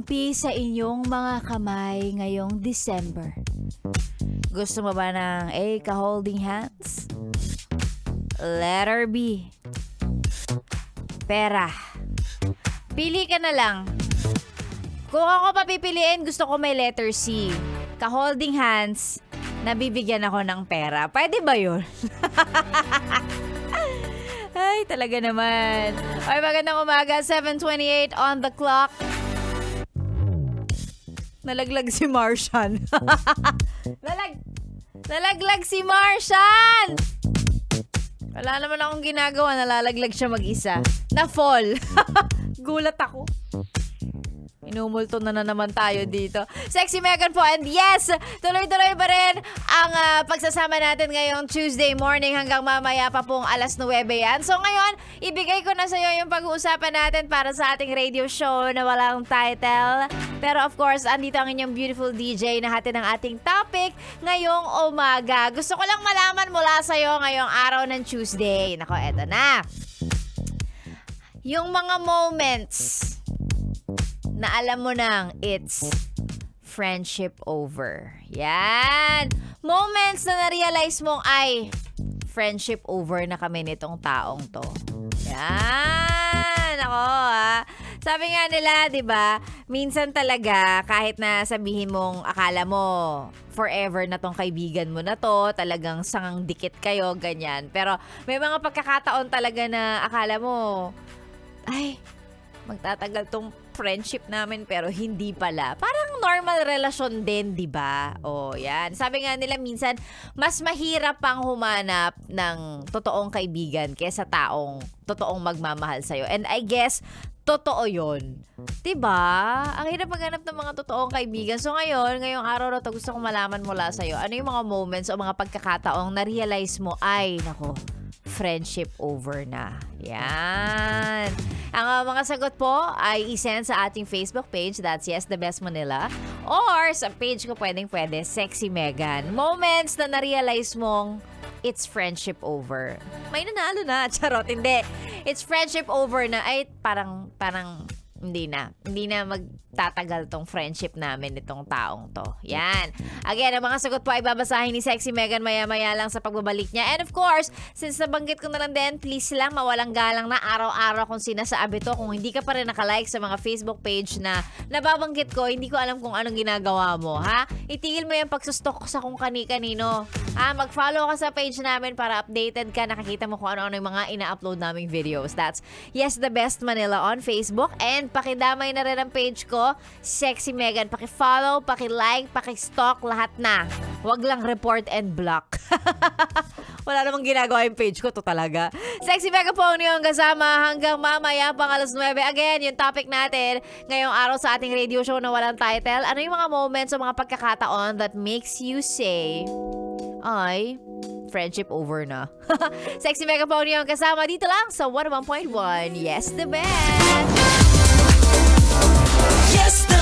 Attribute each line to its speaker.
Speaker 1: magkampi sa inyong mga kamay ngayong December. Gusto mo ba ng A, ka-holding hands? Letter B, pera. Pili ka na lang. Kung ako papipiliin, gusto ko may letter C. Ka-holding hands, nabibigyan ako ng pera. Pwede ba yun? Ay, talaga naman. Ay, magandang umaga. 7:28 on the clock. Nalaglag si Marshan. Nalaglag si Marshan! Wala naman akong ginagawa. Nalalaglag siya mag-isa. Na-fall. Gulat ako. Inumulto na naman tayo dito. Sexy Megan po. And yes, tuloy-tuloy pa rin ang pagsasama natin ngayong Tuesday morning hanggang mamaya pa pong 9:00 yan. So ngayon, ibigay ko na sa iyo yung pag-uusapan natin para sa ating radio show na walang title. Pero of course, andito ang inyong beautiful DJ na hatid ng ating topic ngayong umaga. Gusto ko lang malaman mula sa iyo ngayong araw ng Tuesday. Nako, eto na. Yung mga moments na alam mo nang it's friendship over. Yan. Moments na na-realize mong ay friendship over na kami nitong taong to. Yan. Ako Sabi nga nila, 'di ba? Minsan talaga kahit na sabihin mong akala mo forever na tong kaibigan mo na to, talagang sangang dikit kayo, ganyan. Pero may mga pagkakataon talaga na akala mo ay magtatagal tong friendship namin pero hindi pala. Parang normal relasyon din, di ba? O, yan. Sabi nga nila minsan, mas mahirap pang humanap ng totoong kaibigan kaysa taong totoong magmamahal sa'yo. And I guess, totoo yun. Diba? Ang hirap maghanap ng mga totoong kaibigan. So ngayong araw na to, gusto kong malaman mula sa'yo, ano yung mga moments o mga pagkakataong na-realize mo, ay, nako, friendship over na. Yan. Ang mga sagot po ay isend sa ating Facebook page, that's Yes The Best Manila, or sa page ko pwede, Sexy Megan. Moments na na-realize mong it's friendship over. May nanalo na. Charot, hindi. It's friendship over na. Ay, parang hindi na magtatagal tong friendship namin nitong taong to. Yan. Again, ang mga sagot po ay babasahin ni Sexy Megan maya-maya lang sa pagbabalik niya. And of course, since nabanggit ko na lang din, please lang mawalang galang na araw-araw kung sinasabi to. Kung hindi ka pa rin nakalike sa mga Facebook page na nababanggit ko, hindi ko alam kung anong ginagawa mo, ha? Itigil mo yung pagsustok sa kung kani-kanino. Mag-follow ka sa page namin para updated ka, nakikita mo kung ano-ano yung mga ina-upload naming videos. That's Yes The Best Manila on Facebook, and pakidamay na rin ang page ko, Sexy Megan. Paki-follow, paki-like, paki-stalk, lahat na. Huwag lang report and block. Wala namang ginagawa yung page ko to talaga. Sexy Megan po ang niyong kasama hanggang mamaya pang 9:00. Again, yung topic natin ngayong araw sa ating radio show na walang title. Ano yung mga moments o mga pagkakataon that makes you say, ay, friendship over na. Sexy Megan po ang niyong kasama dito lang sa 101.1. Yes, the best!
Speaker 2: Yes, the